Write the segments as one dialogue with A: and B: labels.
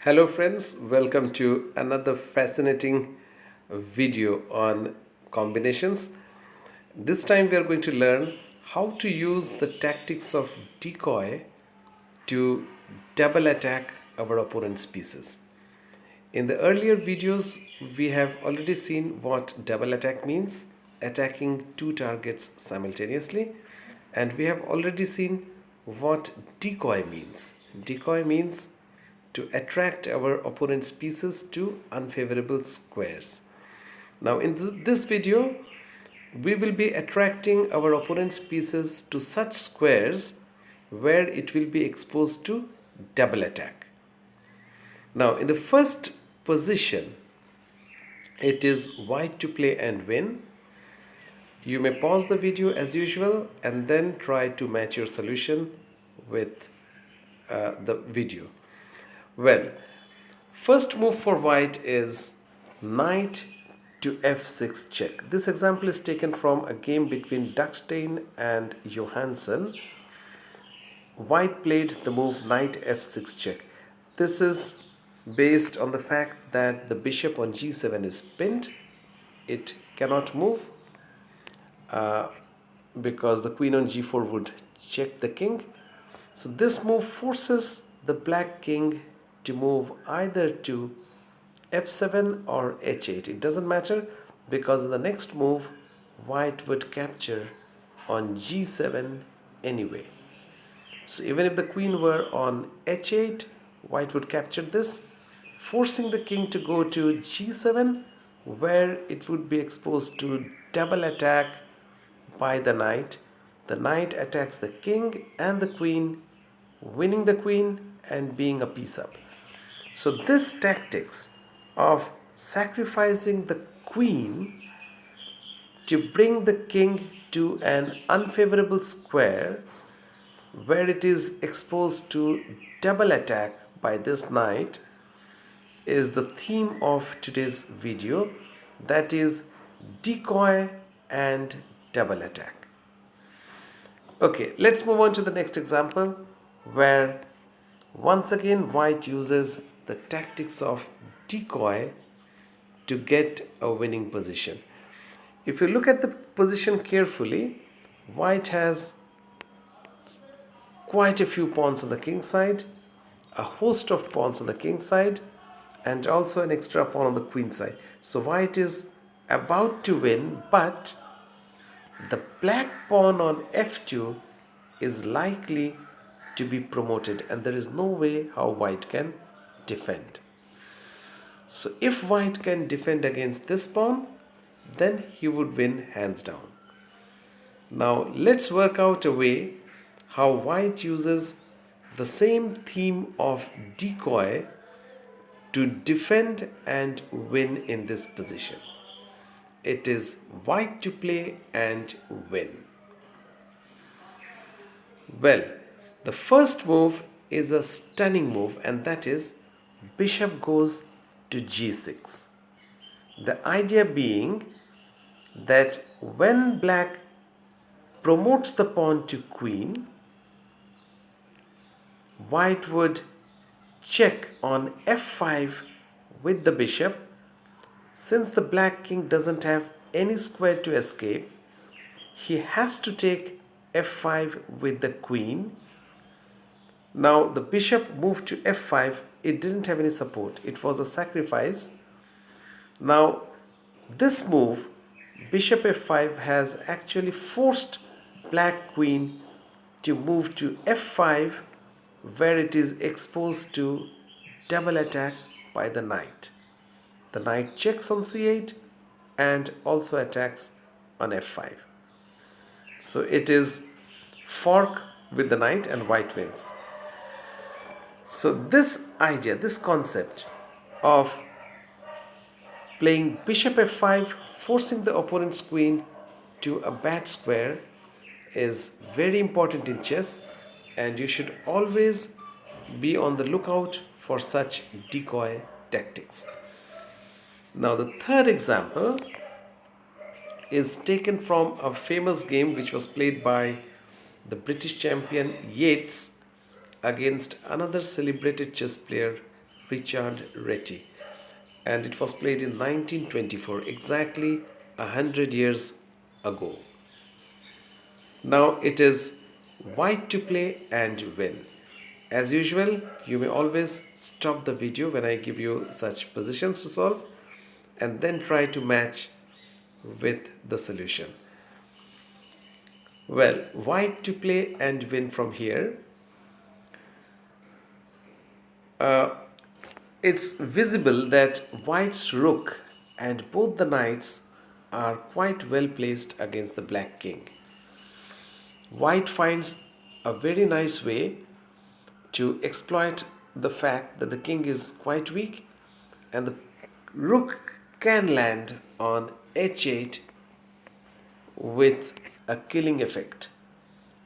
A: Hello friends, welcome to another fascinating video on combinations. This time we are going to learn how to use the tactics of decoy to double attack our opponent's pieces. In the earlier videos, we have already seen what double attack means, attacking two targets simultaneously, and we have already seen what decoy means. Decoy means to attract our opponent's pieces to unfavorable squares. Now in this video, we will be attracting our opponent's pieces to such squares where it will be exposed to double attack. Now in the first position, it is white to play and win. You may pause the video as usual and then try to match your solution with the video. Well, first move for white is knight to f6 check. This example is taken from a game between Duckstein and Johansson. White played the move knight f6 check. This is based on the fact that the bishop on g7 is pinned. It cannot move because the queen on g4 would check the king. So this move forces the black king to move either to f7 or h8. It doesn't matter because in the next move white would capture on g7 anyway. So even if the queen were on h8, white would capture this, forcing the king to go to g7 where it would be exposed to double attack by the knight. The knight attacks the king and the queen, winning the queen and being a piece up. So this tactics of sacrificing the queen to bring the king to an unfavorable square where it is exposed to double attack by this knight is the theme of today's video, that is decoy and double attack. Okay, let's move on to the next example where once again white uses the tactics of decoy to get a winning position. If you look at the position carefully, white has quite a few pawns on the king side, a host of pawns on the king side, and also an extra pawn on the queen side. So white is about to win, but the black pawn on f2 is likely to be promoted and there is no way how white can defend. So if white can defend against this pawn, then he would win hands down. Now let's work out a way how white uses the same theme of decoy to defend and win in this position. It is white to play and win. Well, the first move is a stunning move, and that is bishop goes to g6. The idea being that when black promotes the pawn to queen, white would check on f5 with the bishop. Since the black king doesn't have any square to escape, he has to take f5 with the queen. Now the bishop moved to f5. It didn't have any support. It was a sacrifice. Now this move, bishop f5, has actually forced black queen to move to f5 where it is exposed to double attack by the knight. The knight checks on c8 and also attacks on f5. So it is fork with the knight and white wins. So this idea, this concept of playing bishop f5, forcing the opponent's queen to a bad square is very important in chess, and you should always be on the lookout for such decoy tactics. Now the third example is taken from a famous game which was played by the British champion Yates against another celebrated chess player Richard Reti, and it was played in 1924, exactly 100 years ago. Now it is white to play and win. As usual, you may always stop the video when I give you such positions to solve and then try to match with the solution. Well, white to play and win from here. It's visible that white's rook and both the knights are quite well placed against the black king. White finds a very nice way to exploit the fact that the king is quite weak and the rook can land on h8 with a killing effect.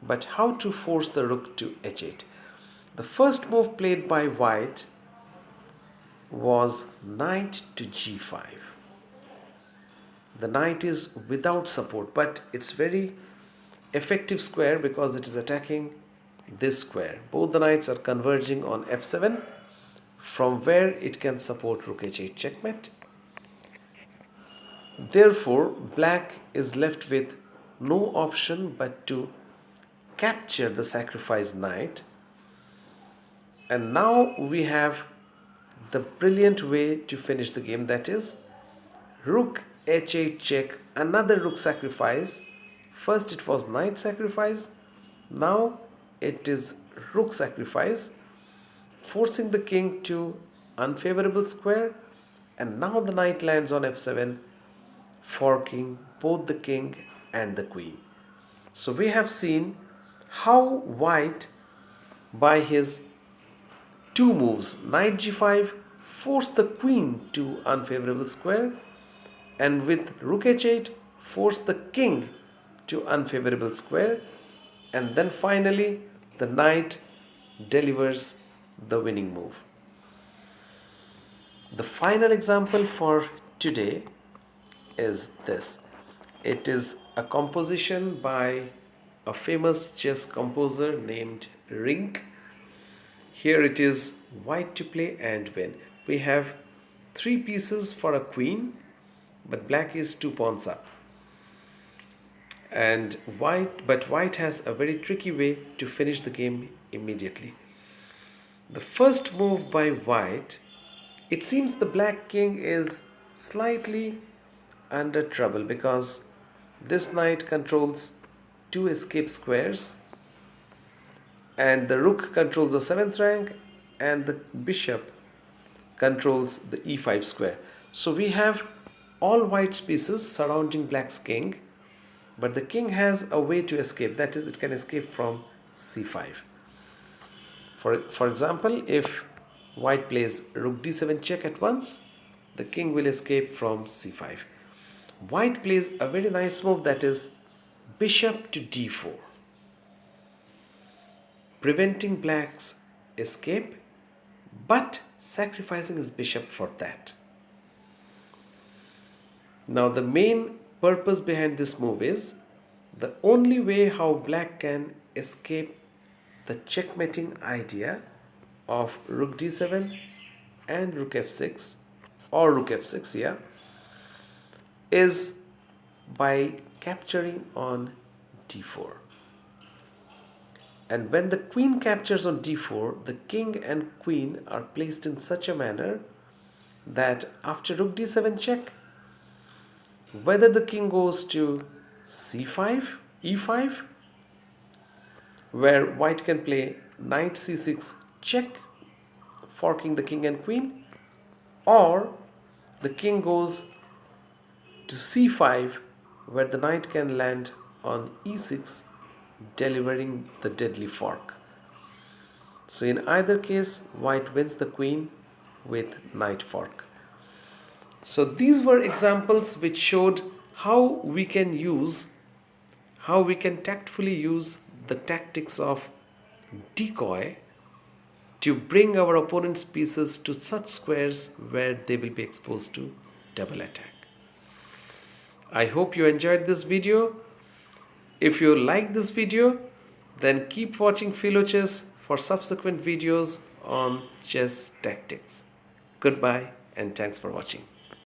A: But how to force the rook to h8? The first move played by white was knight to g5. The knight is without support, but it's very effective square because it is attacking this square. Both the knights are converging on f7, from where it can support rook h8 checkmate. Therefore, black is left with no option but to capture the sacrificed knight. And now we have the brilliant way to finish the game, that is rook h8 check, another rook sacrifice. First it was knight sacrifice, now it is rook sacrifice, forcing the king to unfavorable square, and now the knight lands on f7, forking both the king and the queen. So we have seen how white, by his two moves, knight g5, forced the queen to unfavorable square, and with rook h8 forced the king to unfavorable square, and then finally the knight delivers the winning move. The final example for today is this. It is a composition by a famous chess composer named Rink. Here it is white to play and win. We have 3 pieces for a queen, but black is 2 pawns up. And white has a very tricky way to finish the game immediately. The first move by white, it seems the black king is slightly under trouble because this knight controls 2 escape squares and the rook controls the 7th rank and the bishop controls the e5 square. So we have all white's pieces surrounding black's king, but the king has a way to escape, that is, it can escape from c5. For example, if white plays rook d7 check at once, the king will escape from c5. White plays a very nice move, that is bishop to d4, preventing black's escape but sacrificing his bishop for that. Now the main purpose behind this move is the only way how black can escape the checkmating idea of rook d7 and rook f6 or rook f6, yeah, is by capturing on d4. And when the queen captures on d4, the king and queen are placed in such a manner that after rook d7 check, whether the king goes to c5, e5, where white can play knight c6 check, forking the king and queen, or the king goes to c5, where the knight can land on e6, delivering the deadly fork. So in either case, white wins the queen with knight fork. So these were examples which showed how we can tactfully use the tactics of decoy to bring our opponent's pieces to such squares where they will be exposed to double attack. I hope you enjoyed this video. If you like this video, then keep watching Philo Chess for subsequent videos on chess tactics. Goodbye and thanks for watching.